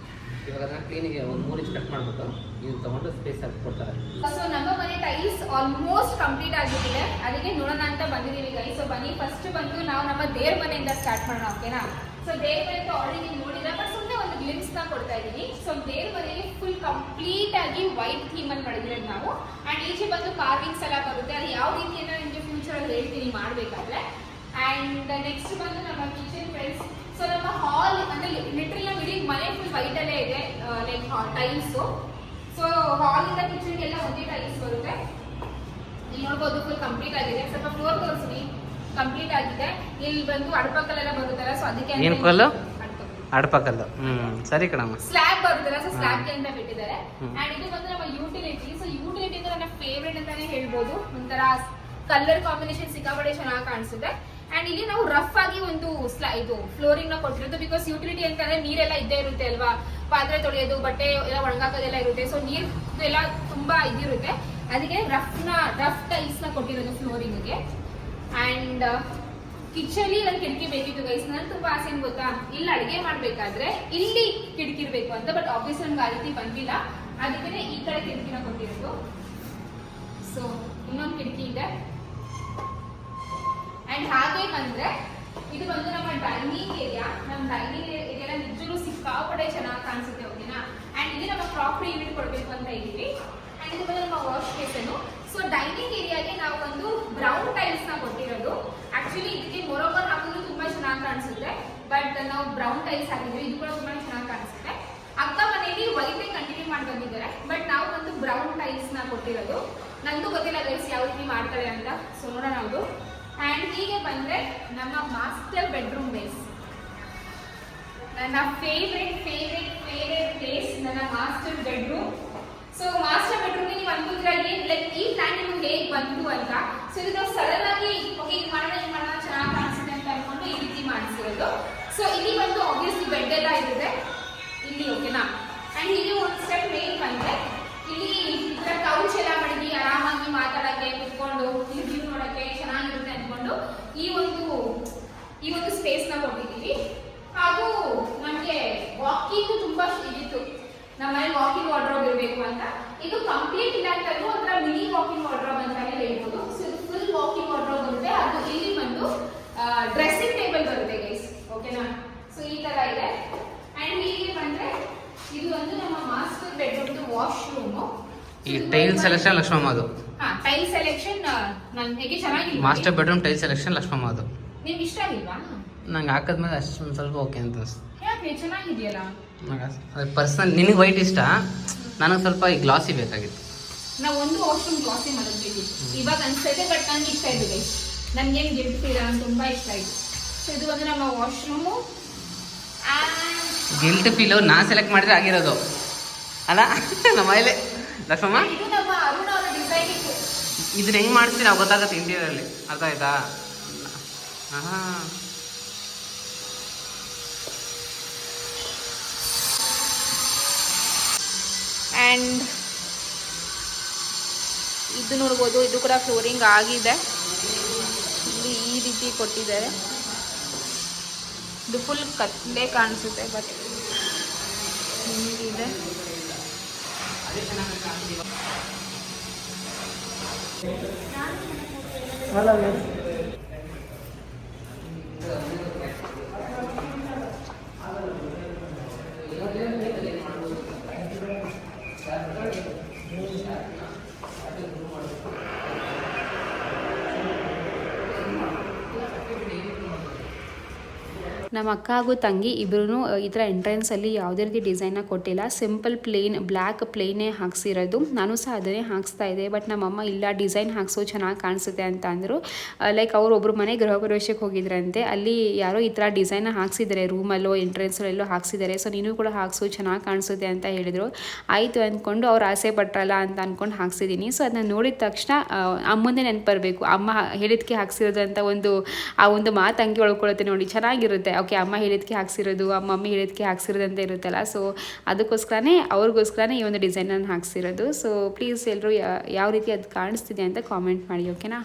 ಇವಾಗ ಅದನ್ನ ಕ್ಲೀನಿಗೆ ಒಂದು 3 ಇಂಚ್ ಕಟ್ ಮಾಡ್ಬಿಟ್ಟು ಇದು ತೊಗೊಂಡು ಸ್ಪೇಸ್ ಹಾಕಿ ಕೊಡ್ತಾರೆ. ಸೊ ನಮ್ಮ ಮನೆ ಟೈಲ್ಸ್ ಆಲ್ಮೋಸ್ಟ್ ಕಂಪ್ಲೀಟ್ ಆಗಿಬಿಟ್ಟಿದೆ, ಅದಕ್ಕೆ ನೋಡೋಣ ಅಂತ ಬಂದಿದ್ದೀವಿ ಗೈಸ್. ಸೊ ಬನ್ನಿ, ಫಸ್ಟ್ ಬಂದು ನಾವು ನಮ್ಮ ದೇವ್ರ ಮನೆಯಿಂದ ಸ್ಟಾರ್ಟ್ ಮಾಡೋಣ, ಓಕೆನಾ? ಸೊ ದೇವ್ರ ಮನೆ ಅಂತ ಆಲ್ರೆಡಿ ನೋಡಿದ್ರೆ, ಬಟ್ ಸುಮ್ಮನೆ ಒಂದು ಗ್ಲಿಮ್ಸ್ ನ ಕೊಡ್ತಾ ಇದ್ದೀನಿ. ಸೊ ದೇವ್ರ ಮನೆಯಲ್ಲಿ ಫುಲ್ ಕಂಪ್ಲೀಟ್ ಆಗಿ ವೈಟ್ ಥೀಮ್ ಅಲ್ಲಿ ಮಾಡಿದಿರೋದು ನಾವು. ಅಂಡ್ ಈಚೆ ಬಂದು ಕಾರ್ವಿಂಗ್ಸ್ ಎಲ್ಲ ಬರುತ್ತೆ, ಅದು ಯಾವ ರೀತಿ ಅಂತ ನಿಮಗೆ ಫ್ಯೂಚರ್ ಅಲ್ಲಿ ಹೇಳ್ತೀನಿ ಮಾಡಬೇಕಾದ್ರೆ. ಅಂಡ್ ನೆಕ್ಸ್ಟ್ ಬಂದು ನಮ್ಮ ಕಿಚನ್ ಫ್ರೆಂಡ್ಸ್. ಸೊ ನಮ್ಮ ಹಾಲ್ ಅಂದ್ರೆ ಲಿಟ್ರಲ್ ನಮ್ಮ ಇಡೀ ಮನೆ ಫುಲ್ ವೈಟ್ ಅಲ್ಲೇ ಇದೆ, ಲೈಕ್ ಟೈಲ್ಸ್. ಸೊ ಹಾಲ್ ಇಂದ ಕಿಚನ್ ಎಲ್ಲ ಒಂದೇ ಟೈಲ್ಸ್ ಬರುತ್ತೆ. ಇಲ್ಲಿ ನೋಡ್ಬೋದು ಫುಲ್ ಕಂಪ್ಲೀಟ್ ಆಗಿದೆ. ಸ್ವಲ್ಪ ಫ್ಲೋರ್ ತೋರಿಸ್ತೀನಿ, ಕಂಪ್ಲೀಟ್ ಆಗಿದೆ. ಇಲ್ಲಿ ಬಂದು ಅಡ್ಪಕಲ್ಲೆಲ್ಲ ಬರುತ್ತಲ್ಲ, ಸೊ ಅದಕ್ಕೆ ಏನು ಕಲ್ಲು? ಅಡ್ಪಕಲ್ಲು. ಸರಿ ಕಣಮ್ಮ. ಸ್ಲ್ಯಾಬ್ ಬರುತ್ತಲ್ಲ, ಸೊ ಸ್ಲ್ಯಾಬ್ಗೆ ಅಂತ ಬಿಟ್ಟಿದ್ದಾರೆ. ಅಂಡ್ ಇದು ಬಂದು ನಮ್ಮ ಯುಟಿಲಿಟಿ. ಸೊ ಯುಟಿಲಿಟಿ ಅಂದ್ರೆ ನನ್ನ ಫೇವ್ರೇಟ್ ಅಂತಾನೆ ಹೇಳ್ಬೋದು. ಒಂಥರ ಕಲರ್ ಕಾಂಬಿನೇಷನ್ ಸಿಕ್ಕಾಪಟ್ಟೆ ಚೆನ್ನಾಗಿ ಕಾಣಿಸುತ್ತೆ. ಅಂಡ್ ಇಲ್ಲಿ ನಾವು ರಫ್ ಆಗಿ ಒಂದು ಇದು ಫ್ಲೋರಿಂಗ್ ನ ಕೊಟ್ಟಿರೋದು. ಬಿಕಾಸ್ ಯುಟಿಲಿಟಿ ಅಂತಂದ್ರೆ ನೀರೆಲ್ಲ ಇದ್ದೇ ಇರುತ್ತೆ ಅಲ್ವಾ, ಪಾತ್ರೆ ತೊಳೆಯೋದು, ಬಟ್ಟೆ ಎಲ್ಲ ಒಣಗಾಕೋದೆಲ್ಲ ಇರುತ್ತೆ. ಸೊ ನೀರು ಎಲ್ಲ ತುಂಬಾ ಇದಿರುತ್ತೆ, ಅದಕ್ಕೆ ರಫ್ ಟೈಲ್ಸ್ ನ ಕೊಟ್ಟಿರೋದು ಫ್ಲೋರಿಂಗ್ಗೆ. ಅಂಡ್ ಕಿಚನ್ ಒಂದು ಕಿಟಕಿ ಬೇಕಿತ್ತು ಗೈಸ್. ನಾನು ತುಂಬಾ ಆಸೆ ಏನ್ ಗೊತ್ತಾ, ಇಲ್ಲಿ ಅಡಿಗೆ ಮಾಡ್ಬೇಕಾದ್ರೆ ಇಲ್ಲಿ ಕಿಟಕಿ ಇರ್ಬೇಕು ಅಂತ. ಬಟ್ ಆಬ್ವಿಯಸ್ ನನ್ಗೆ ಆ ರೀತಿ ಬಂದಿಲ್ಲ, ಅದಕ್ಕೆ ಈ ಕಡೆ ಕಿಟಕಿನ ಕೊಟ್ಟಿರೋದು. ಸೊ ಇನ್ನೊಂದು ಕಿಟಕಿ ಇದೆ. ಅಂಡ್ ಹಾಗೆ ಬಂದ್ರೆ ಇದು ಬಂದು ನಮ್ಮ ಡೈನಿಂಗ್ ಏರಿಯಾ. ನಮ್ಮ ಡೈನಿಂಗ್ ಏರಿಯಾ ನಿಜಕ್ಕೂ ಸಿಕ್ಕಾಪಟ್ಟೆ ಚೆನ್ನಾಗಿ ಕಾಣಿಸುತ್ತೆ, ಓಕೆನಾ? ಅಂಡ್ ಇಲ್ಲಿ ನಮ್ಮ ಕ್ರಾಕರಿ ಯೂನಿಟ್ ಕೊಡ್ಬೇಕು ಅಂತ ಇದೀವಿ. ಅಂಡ್ ಇದು ಬಂದು ನಮ್ಮ ವಾಶ್ ಬೇಸನ್. ಸೊ ಡೈನಿಂಗ್ ಏರಿಯಾಗೆ ನಾವು ಒಂದು ಬ್ರೌನ್ ಟೈಲ್ಸ್ ನ ಕೊಟ್ಟಿರೋದು. ಆಕ್ಚುಲಿ ಇದಕ್ಕೆ ಮೊರೋಬರ್ ಹಾಕಿದ್ರು ತುಂಬಾ ಚೆನ್ನಾಗಿ ಕಾಣಿಸುತ್ತೆ, ಬಟ್ ನಾವು ಬ್ರೌನ್ ಟೈಲ್ಸ್ ಹಾಕಿದ್ವಿ, ಇದು ಕೂಡ ತುಂಬಾ ಚೆನ್ನಾಗಿ ಕಾಣಿಸುತ್ತೆ. ಅಕ್ಕ ಮನೆಯಲ್ಲಿ ವೈಟೇ ಕಂಟಿನ್ಯೂ ಮಾಡಿ ಬಂದಿದ್ದಾರೆ, ಬಟ್ ನಾವು ಒಂದು ಬ್ರೌನ್ ಟೈಲ್ಸ್ ನ ಕೊಟ್ಟಿರೋದು. ನಂದು ಗೊತ್ತಿಲ್ಲ ಗೈಸ್ ಯಾವ ರೀತಿ ಮಾಡ್ತಾರೆ ಅಂತ, ಸೊ ನೋಡೋಣ ಅದು. ಅಂಡ್ ಹೀಗೆ ಬಂದ್ರೆ ನಮ್ಮ ಮಾಸ್ಟರ್ ಬೆಡ್ರೂಮ್ ಬೇಸ್, ನನ್ನ ಫೇವ್ರೆಟ್ ಪ್ಲೇಸ್, ನನ್ನ master bedroom. So master bedroom ನೀವು ಅನ್ಕೋತೀರಾ ಏನ್ ಲೈಕ್ ಈ ಪ್ಲಾನ್ ನಿಮ್ಗೆ ಹೇಗೆ ಬಂತು ಅಂತ. ಸೊ ಇದು ನಾವು ಸಡನ್ ಆಗಿ ಓಕೆ ಇದು ಮಾಡೋಣ ಚೆನ್ನಾಗಿ ಕಾಣಿಸುತ್ತೆ ಅಂತ ಅನ್ಕೊಂಡು ಈ ರೀತಿ ಮಾಡಿಸಿರೋದು. ಸೊ ಇಲ್ಲಿ ಬಂದು ಆಬ್ವಿಯಸ್ಲಿ ಬೆಡ್ ಎಲ್ಲ ಇರುತ್ತೆ ಇಲ್ಲಿ, ಓಕೆನಾ? ಅಂಡ್ ಇಲ್ಲಿ ಒಂದು ಸ್ಟೆಪ್ ಮೇಲ್ ಬಂದ್ರೆ ಇಲ್ಲಿ ಇದರ ಕೌಚ್ ಎಲ್ಲ ಮಡಗಿ ಆರಾಮಾಗಿ ಮಾತಾಡಕ್ಕೆ ಕುತ್ಕೊಂಡು ಇಲ್ಲಿ ವ್ಯೂ ನೋಡಕ್ಕೆ ಚೆನ್ನಾಗಿರುತ್ತೆ ಅನ್ಕೊಂಡು ಈ ಒಂದು ಸ್ಪೇಸ್ ನ ಕೊಟ್ಟಿದ್ದೀವಿ. ಹಾಗೂ ನಮಗೆ ವಾಕಿಂಗ್ ತುಂಬಾ ಇದಿತ್ತು, ನಮ್ಮ ಮನೇಲಿ ವಾಕಿಂಗ್ ಅಂತ. ಇದು ಕಂಪ್ಲೀಟ್ ಇಲ್ಲ ಅಂತಂದ್ರೆ ಒಂಥರ ಮಿನಿ ವಾಕಿಂಗ್ ವಾರ್ಡ್ರೋಬ್ ಅಂತಾನೆ ಹೇಳ್ಬೋದು. ಫುಲ್ ವಾಕಿಂಗ್ ವಾರ್ಡ್ರೋಬ್ ಬರುತ್ತೆ. ಅದು ಇಲ್ಲಿ ಬಂದು ಡ್ರೆಸ್ಸಿಂಗ್ ಟೇಬಲ್ ಬರುತ್ತೆ ಗೈಸ್, ಓಕೆನಾ. ಸೊ ಈ ತರ ಇದೆ. ಅಂಡ್ ಹೀಗೆ ಬಂದ್ರೆ ಇದು ಒಂದು ನಮ್ಮ ಮಾಸ್ಟರ್ ಬೆಡ್ರೂಮ್ ವಾಶ್ರೂಮ್. ಈ ಟೈಲ್ ಸೆಲೆಕ್ಷನ್ ಲಕ್ಷ್ಮಮ್ಮ ಅದು. ಹಾ, ಟೈಲ್ ಸೆಲೆಕ್ಷನ್ ನನ್ ಹೇಗೆ ಚೆನ್ನಾಗಿಲ್ಲ. Master bedroom tile selection Lakshmamma ಅದು. ನಿಮ್ಗೆ ಇಷ್ಟ ಆಗಿಲ್ವಾ? ನಂಗೆ ಹಾಕಿದ್ಮೇಲೆ ಅಷ್ಟು ಒಂದು ಸ್ವಲ್ಪ ಓಕೆ ಅಂತ ಅನಿಸ್ತು. ಯಾಕೆ ಚೆನ್ನಾಗಿದೆಯಲ್ಲ? ಅದು ಪರ್ಸನಲ್, ನಿನಗೆ ವೈಟ್ ಇಷ್ಟ, ನನಗೆ ಸ್ವಲ್ಪ ಈ ಗ್ಲಾಸಿ ಬೇಕಾಗಿತ್ತು. ನಾವು ಒಂದು ವಾಶ್ರೂಮ್ ಗ್ಲಾಸಿ ಮಾಡಿದ್ವಿ ಇವಾಗ ಅನ್ಸ್ತೈತೆ, ಬಟ್ ನಂಗೆ ಇಷ್ಟ ಇದೆ ಗೈಸ್. ನನ್ಗೇನು ಗೆಲ್ತಿಲ್ಲ, ನಂಗೆ ತುಂಬಾ ಇಷ್ಟ ಆಯ್ತು. ಸೊ ಇದು ಒಂದು ನಮ್ಮ ವಾಶ್ರೂಮು. ಗಿಲ್ಟ್ ಫೀಲು ನಾ ಸೆಲೆಕ್ಟ್ ಮಾಡಿದ್ರೆ ಆಗಿರೋದು ಅಲ್ಲ ನಮ್ಮ ಮನೇಲೆ ಲಕ್ಷ್ಮಮ್ಮ. ಇದು ನಮ್ಮ ಅರುಣ ಅವರ ಡಿಸೈನಿಂಗ್. ಇದನ್ನ ಹೆಂಗ್ ಮಾಡ್ತೀವಿ ನಾವು ಗೊತ್ತಾಗುತ್ತೆ ಇಂಟೀರಿಯರಲ್ಲಿ, ಅರ್ಥ ಆಯ್ತಾ? ಆ್ಯಂಡ್ ಇದು ನೋಡ್ಬೋದು, ಇದು ಕೂಡ ಫ್ಲೋರಿಂಗ್ ಆಗಿದೆ. ಇಲ್ಲಿ ಈ ರೀತಿ ಕೊಟ್ಟಿದ್ದಾರೆ. ಇದು ಫುಲ್ ಕತ್ಲೆ ಕಾಣಿಸುತ್ತೆ, ಬಟ್ ಹಿಂಗಿದೆ. ನಮ್ಮ ಅಕ್ಕ ಹಾಗೂ ತಂಗಿ ಇಬ್ಬರೂ ಈ ಥರ ಎಂಟ್ರೆನ್ಸಲ್ಲಿ ಯಾವುದೇ ರೀತಿ ಡಿಸೈನ್ನ ಕೊಟ್ಟಿಲ್ಲ. ಸಿಂಪಲ್ ಪ್ಲೇನ್ ಬ್ಲ್ಯಾಕ್ ಪ್ಲೇನೇ ಹಾಕ್ಸಿರೋದು. ನಾನು ಸಹ ಅದನ್ನೇ ಹಾಕ್ಸ್ತಾ ಇದ್ದೆ, ಬಟ್ ನಮ್ಮಮ್ಮ ಇಲ್ಲ ಡಿಸೈನ್ ಹಾಕ್ಸೋ ಚೆನ್ನಾಗಿ ಕಾಣಿಸುತ್ತೆ ಅಂತ ಅಂದರು. ಲೈಕ್ ಅವರು ಒಬ್ಬರು ಮನೆ ಗೃಹ ಪ್ರವೇಶಕ್ಕೆ ಹೋಗಿದ್ರಂತೆ, ಅಲ್ಲಿ ಯಾರೋ ಈ ಥರ ಡಿಸೈನ್ನ ಹಾಕ್ಸಿದ್ದಾರೆ, ರೂಮಲ್ಲೋ ಎಂಟ್ರೆನ್ಸಲ್ಲೋ ಹಾಕ್ಸಿದ್ದಾರೆ. ಸೊ ನೀನು ಕೂಡ ಹಾಕ್ಸು, ಚೆನ್ನಾಗಿ ಕಾಣಿಸುತ್ತೆ ಅಂತ ಹೇಳಿದರು. ಆಯಿತು ಅಂದ್ಕೊಂಡು ಅವ್ರು ಆಸೆ ಪಟ್ರಲ್ಲ ಅಂತ ಅಂದ್ಕೊಂಡು ಹಾಕ್ಸಿದ್ದೀನಿ. ಸೊ ಅದನ್ನ ನೋಡಿದ ತಕ್ಷಣ ಅಮ್ಮಂದೇ ನೆನಪು ಬರಬೇಕು, ಅಮ್ಮ ಹೇಳಿದ್ಕೆ ಹಾಕ್ಸಿರೋದು ಅಂತ ಆ ಒಂದು ಮಾತು ಹಂಗೆ ಒಳ್ಕೊಳ್ಳುತ್ತೆ ನೋಡಿ, ಚೆನ್ನಾಗಿರುತ್ತೆ. ಓಕೆ, ಅಮ್ಮ ಹೇಳಿದ್ಕೆ ಹಾಕ್ಸಿರೋದು, ಮಮ್ಮಿ ಹೇಳಿದ್ಕೆ ಹಾಕ್ಸಿರೋದು ಅಂತ ಇರುತ್ತಲ್ಲ. ಸೊ ಅದಕ್ಕೋಸ್ಕರನೇ ಅವ್ರಿಗೋಸ್ಕರನೇ ಈ ಒಂದು ಡಿಸೈನನ್ನು ಹಾಕ್ಸಿರೋದು. ಸೊ ಪ್ಲೀಸ್ ಎಲ್ಲರೂ ಯಾವ ರೀತಿ ಅದು ಕಾಣಿಸ್ತಿದೆ ಅಂತ ಕಾಮೆಂಟ್ ಮಾಡಿ, ಓಕೆನಾ.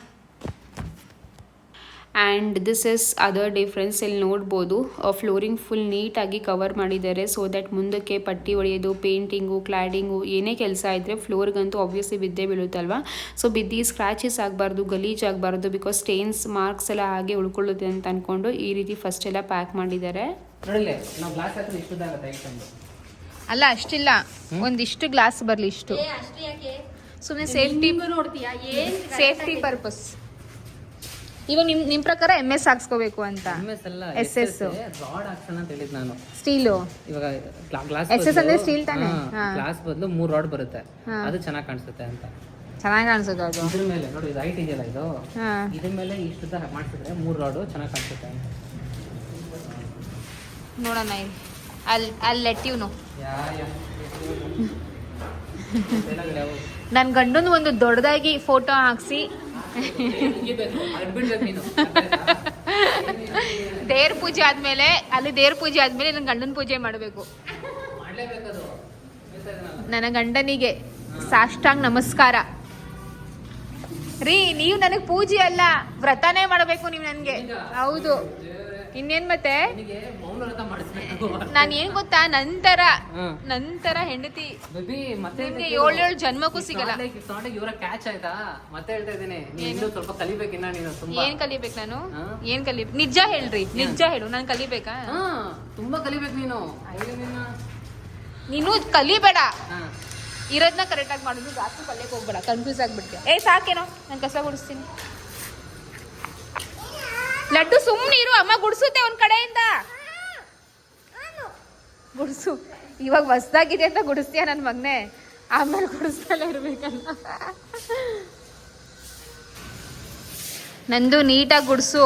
And this is other difference. ಇಲ್ಲಿ ನೋಡ್ಬೋದು ಫ್ಲೋರಿಂಗ್ ಫುಲ್ ನೀಟಾಗಿ ಕವರ್ ಮಾಡಿದ್ದಾರೆ, ಸೊ ದಟ್ ಮುಂದಕ್ಕೆ ಪಟ್ಟಿ ಹೊಡೆಯೋದು, ಪೇಂಟಿಂಗು, ಕ್ಲಾಡಿಂಗು ಏನೇ ಕೆಲಸ ಇದ್ದರೆ ಫ್ಲೋರ್ಗಂತೂ ಆಬ್ವಿಯಸ್ಲಿ ಬಿದ್ದೇ ಬೀಳುತ್ತಲ್ವ. ಸೊ ಬಿದ್ದು ಸ್ಕ್ರ್ಯಾಚಸ್ ಆಗಬಾರ್ದು, ಗಲೀಜ್ ಆಗಬಾರ್ದು, ಬಿಕಾಸ್ ಸ್ಟೇನ್ಸ್ ಮಾರ್ಕ್ಸ್ ಎಲ್ಲ ಹಾಗೆ ಉಳ್ಕೊಳ್ಳುತ್ತೆ ಅಂತ ಅಂದ್ಕೊಂಡು ಈ ರೀತಿ ಫಸ್ಟ್ ಎಲ್ಲ ಪ್ಯಾಕ್ ಮಾಡಿದ್ದಾರೆ. ಅಲ್ಲ ಅಷ್ಟಿಲ್ಲ, ಒಂದಿಷ್ಟು ಗ್ಲಾಸ್ ಬರಲಿ, ಇಷ್ಟು ಸುಮ್ಮನೆ ಸೇಫ್ಟಿ ಪರ್ಪಸ್. ಇವಾಗ ನಿಮ್ಮ ಪ್ರಕಾರ MS ಹಾಕ್ಸ್ಕೋಬೇಕು ಅಂತ. SS ರಾಡ್ ಹಾಕ್ಸೋಣ ಅಂತ ಹೇಳಿದ್ ನಾನು. ಸ್ಟೀಲು ಇವಾಗ ಗ್ಲಾಸ್ SS ಅಂದ್ರೆ ಸ್ಟೀಲ್ ತಾನೆ. ಗ್ಲಾಸ್ ಬದಲು 3 ರಾಡ್ ಬರುತ್ತೆ, ಅದು ಚೆನ್ನಾಗಿ ಕಾಣಿಸುತ್ತೆ ಅಂತ. ಚೆನ್ನಾಗಿ ಕಾಣಿಸುತ್ತೆ ಅದು. ಇದ್ರ ಮೇಲೆ ನೋಡಿ, ಇದು ಹೈಟ್ ಇದೆಯಲ್ಲ, ಇದು ಇದ್ರ ಮೇಲೆ ಇಷ್ಟು ಮಾಡಿಸಿದ್ರೆ 3 ರಾಡು ಚೆನ್ನಾಗಿ ಕಾಣಿಸುತ್ತೆ ಅಂತ. ನೋಡೋಣ, ಅಲ್ಲಿ ಲೆಟ್ ಯು ನೋ. ನನ್ನ ಗಂಡನ ಒಂದು ದೊಡ್ಡದಾಗಿ ಫೋಟೋ ಹಾಕ್ಸಿ ದೇವ್ರ ಪೂಜೆ ಆದ್ಮೇಲೆ ನನ್ನ ಗಂಡನ ಪೂಜೆ ಮಾಡಬೇಕು. ನನ್ನ ಗಂಡನಿಗೆ ಸಾಷ್ಟಾಂಗ ನಮಸ್ಕಾರ ರೀ. ನೀವು ನನಗೆ ಪೂಜೆ ಅಲ್ಲ, ವ್ರತನೇ ಮಾಡಬೇಕು ನೀವು ನನಗೆ. ಹೌದು, ಇನ್ನೇನ್ ಮತ್ತೆ. ನಾನು ಏನ್ ಗೊತ್ತಾ, ನಂತರ ಹೆಂಡತಿ ನಿಮ್ಗೆ 7 ಜನ್ಮಕ್ಕೂ ಸಿಗಲ್ಲ. ಸ್ವಲ್ಪ ಕಲಿಬೇಕಿನ್ನ ನೀನು. ಏನ್ ಕಲಿಬೇಕು ನಾನು? ಏನ್ ಕಲಿಬೇಕು? ನಿಜ ಹೇಳ್ರಿ, ನಿಜ ಹೇಳು, ನಾನು ಕಲಿಬೇಕಾ? ತುಂಬಾ ಕಲಿಬೇಕು ನೀನು. ನೀನು ಕಲಿಬೇಡ, ಇರೋದನ್ನ ಕರೆಕ್ಟ್ ಆಗಿ ಮಾಡೋದು, ಜಾಸ್ತಿ ಕಲಿಯಕ್ಕೆ ಹೋಗ್ಬೇಡ, ಕನ್ಫ್ಯೂಸ್ ಆಗ್ಬಿಡ್ತೀಯ. ಸಾಕೇನೋ, ನಾನು ಕಸ ಗುಡಿಸ್ತೀನಿ. ಲಡ್ಡು ಸುಮ್ಮನೆ ಇರು, ಅಮ್ಮ ಗುಡಿಸುತ್ತೆ ಒಂದ್ ಕಡೆಯಿಂದ. ಗುಡಿಸು, ಇವಾಗ ಹೊಸ್ದಾಗಿದೆ ಅಂತ ಗುಡಿಸ್ತೀಯ ನನ್ನ ಮಗನೇ, ಆಮೇಲೆ ಗುಡಿಸ್ತಲೇ ಇರ್ಬೇಕಲ್ಲ. ನಂದು ನೀಟಾಗಿ ಗುಡಿಸು,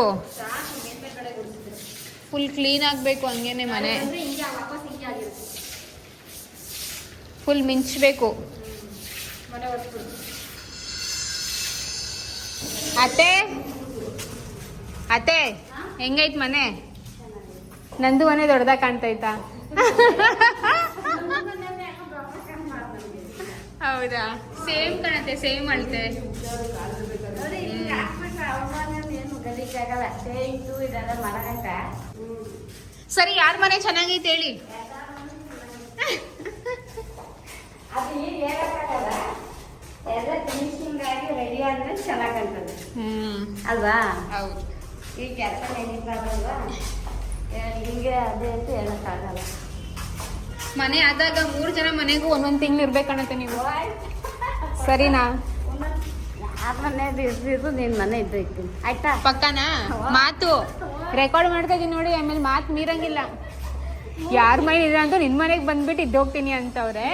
ಫುಲ್ ಕ್ಲೀನ್ ಆಗಬೇಕು, ಹಂಗೇನೆ ಮನೆ ಫುಲ್ ಮಿಂಚಬೇಕು. ಅತ್ತೆ ಹೆಂಗೈತ್ ಮನೆ? ನಂದು ಮನೆ ದೊಡ್ಡದಾಗ ಕಾಣ್ತೈತಾ? ಹೌದಾ? ಸೇಮ್ ಕಾಣತ್ತೆ, ಸೇಮ್ ಅಳ್ತೆ. ಸರಿ, ಯಾರ ಮನೆ ಚೆನ್ನಾಗೈತೆ ಹೇಳಿ. ಅದು ಈಗ ಹೇಳಕ್ಕಾಗಲ್ಲ. ಎಲ್ಲ ಫಿನಿಶಿಂಗ್ ಆಗಿ ರೆಡಿ ಆದ್ಮೇಲೆ ಚೆನ್ನಾಗಿ ಕಾಣ್ತದೆ ಅಲ್ವಾ? ಹೌದು. ಈ ಕೆಲಸ ನಡೀತಾರಲ್ವಾ ಹಿಂಗೆ ಅದೇ ಅಂತ ಹೇಳಕ್ಕಾಗಲ್ಲ. ಮನೆ ಆದಾಗ 3 ಜನ ಮನೆಗೂ ಒಂದೊಂದು ತಿಂಗಳು ಇರ್ಬೇಕನ್ನತ್ತೆ ನೀವು. ಸರಿನಾ? ಆ ಮನೆ ಇರ್ದಿದ್ದು ನಿನ್ನ ಮನೆ ಇದ್ದೈತಿ ಆಯ್ತಾ? ಪಕ್ಕನಾ? ಮಾತು ರೆಕಾರ್ಡ್ ಮಾಡ್ತಾ ಇದೀನಿ ನೋಡಿ, ಆಮೇಲೆ ಮಾತು ಮೀರಂಗಿಲ್ಲ. ಯಾರ ಮನೆ ಇದೆ ಅಂತ ನಿನ್ ಮನೆಗೆ ಬಂದ್ಬಿಟ್ಟು ಇದ್ದೋಗ್ತೀನಿ ಅಂತವ್ರೆ.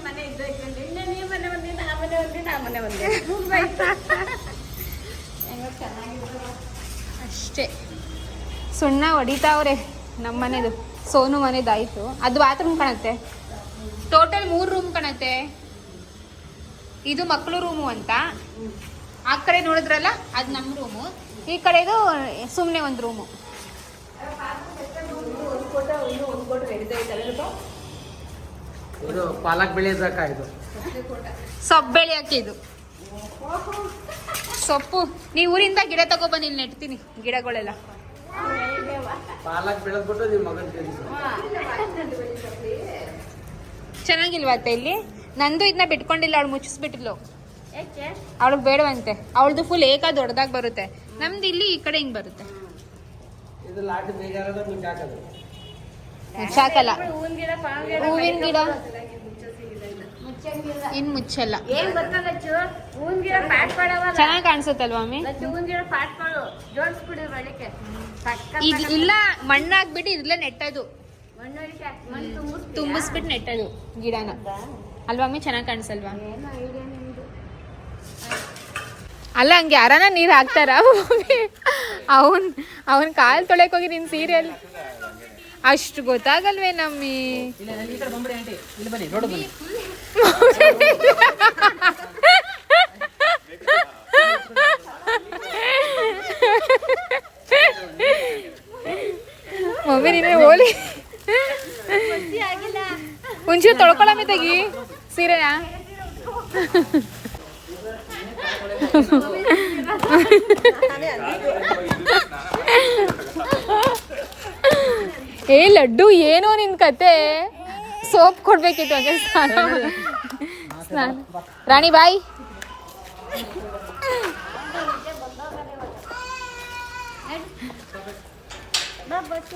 ಮನೆ ಇದ್ದೈತಿ ನಿನ್ನೆ ನೀ ಮನೆ ಬಂದಿನ ಆ ಮನೆ ಬಂದಿನ ಆ ಮನೆ ಬಂದಿನ ಅಷ್ಟೇ. ಸುಣ್ಣ ಹೊಡಿತಾವ್ರೆ. ನಮ್ಮ ಮನೆದು ಸೋನು ಮನೆದಾಯ್ತು. ಅದು ಬಾತ್ರೂಮ್ ಕಾಣತ್ತೆ. ಟೋಟಲ್ 3 ರೂಮ್ ಕಾಣತ್ತೆ. ಇದು ಮಕ್ಕಳು ರೂಮು ಅಂತ. ಆ ಕಡೆ ನೋಡಿದ್ರಲ್ಲ ಅದು ನಮ್ಮ ರೂಮು. ಈ ಕಡೆದು ಸುಮ್ಮನೆ ಒಂದು ರೂಮು. ಇದು ಪಾಲಕ್ ಬೆಳೆಯೋದಕ್ಕ ಇದು ಸೊಪ್ಪು ಬೆಳೆಯಕ್ಕೆ ಇದು ಸೊಪ್ಪು. ನೀವು ಊರಿಂದ ಗಿಡ ತಗೊಬನ್ನಿ, ಇಲ್ಲಿ ನೆಡ್ತೀನಿ ಗಿಡಗಳೆಲ್ಲ. ಪಾಲಕ್ ಬೆಳೆದ್ಬಿಟ್ಟು ನಿಮ್ಮ ಮಗನ ಚೆನ್ನಾಗಿಲ್ವಾ ಅತ್ತೆ ಇಲ್ಲಿ? ನಂದು ಇದನ್ನ ಬಿಟ್ಕೊಂಡಿಲ್ಲ, ಅವಳು ಮುಚ್ಚಿಸ್ಬಿಟ್ಟಿಲ್ಲ. ಅವಳಿಗೆ ಬೇಡವಂತೆ. ಅವಳದು ಫುಲ್ ದೊಡ್ಡದಾಗಿ ಬರುತ್ತೆ. ನಮ್ದು ಇಲ್ಲಿ ಈ ಕಡೆ ಹಿಂಗ್ ಬರುತ್ತೆ. ಇದು ಲಾಟಿ ಬೇಜಾರದ ಮುಚ್ಚಾಕದು. ಮುಚ್ಚಾಕಲ್ಲ. ಹೂವಿನ ಗಿಡ ಹೂವಿನ ಗಿಡ ಇನ್ ಮುಚ್ಚಲ್ಲ. ಏನ್ ಗೊತ್ತಾಗಚ್ಚು ಹೂವಿನ ಗಿಡ ಪ್ಯಾಟ್ ಮಾಡವಲ್ಲ ಚೆನ್ನಾಗಿ ಕಾಣಿಸುತ್ತಲ್ವಾ ಮಮ್ಮಿ? ಹೂವಿನ ಗಿಡ ಪ್ಯಾಟ್ಗಳು ಜೋಡಿಸ್ಬಿಡಿ ಬೆಳಗ್ಗೆ ಈಗ ಇಲ್ಲ, ಮಣ್ಣು ಹಾಕ್ಬಿಟ್ಟು ಇದ್ರಲ್ಲೇ ನೆಟ್ಟದು. ಮಣ್ಣು ತುಂಬಿಸ್ಬಿಟ್ಟು ನೆಟ್ಟದು ಗಿಡನ ಅಲ್ವಾ ಮಮ್ಮಿ? ಚೆನ್ನಾಗಿ ಕಾಣಿಸಲ್ವಾ? ಏನೋ ಐಡಿಯಾ ನಿಮ್ದು. ಅಲ್ಲ, ಹಂಗೆ ಯಾರನ ನೀರು ಹಾಕ್ತಾರ? ಅವನ್ ಕಾಲ್ ತೊಳೆಕ್ ಹೋಗಿ ನಿನ್ ಸೀರಿಯಲ್ ಅಷ್ಟು ಗೊತ್ತಾಗಲ್ವೇ ನಮ್ಮಿ? ಇಲ್ಲ ಈ ಕಡೆ ಬಂದ್ಬಿಡಿ ಆಂಟಿ, ಇಲ್ಲಿ ಬನ್ನಿ ನೋಡು ಬನ್ನಿ. ಮಮ್ಮಿ ನೀನೇ ಹೋಲಿ ಒಂಚೂರು ತೊಳ್ಕೊಳಮ್ಮಿ ತೆಗಿ ಸೀರೆನ. ಏ ಲಡ್ಡು, ಏನೋ ನಿನ್ ಕತೆ. ಸೋಪ್ ಕೊಡ್ಬೇಕಿತ್ತು ಅಂದ್ರೆ ಸ್ನಾನ. ರಾಣಿ ಬಾಯ್.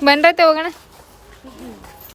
ಬನ್ರತೆ ಹೋಗೋಣ.